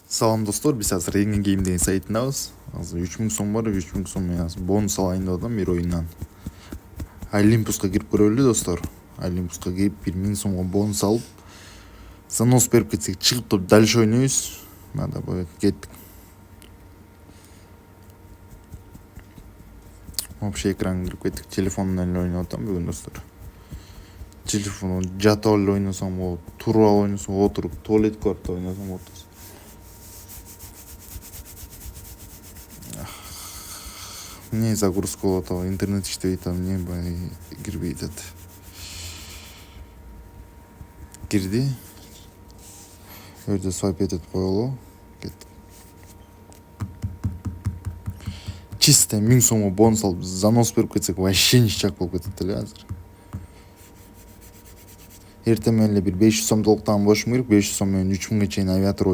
Салам достор, биз азыр Ringen Game деген сайтындабыз. Азыр 3000 сом бар, 3000 сом менен азыр бонус алайын деп атам бир оюндан. Олимпуска кирип көрөлү достор. Олимпуска кирип 1000 сомго бонус алып, занос берип кетсек чыгып туруп дальше ойнойбуз. Надо будет кеттик. Общий экран кирип кеттик. Телефондон эле ойноп атам бүгүн достор. Телефондон жатып эле ойносоң болот, туруп алып ойносоң отуруп, туалет картта ойносоң болот. Не загрузка болуп атабы, интернет иштебей атабы, эмне баягы кирбей атат. Кирди. Бу жерде свайп этип коелу. Кеттик. Чисто 1000 сомго бонус алып, занос берип кетсек вообще ништяк болуп кетет эле азыр. Эртең менен эле бир 500 сом толуктаган болушум керек. 500 сом менен 3000ге чейин авиатор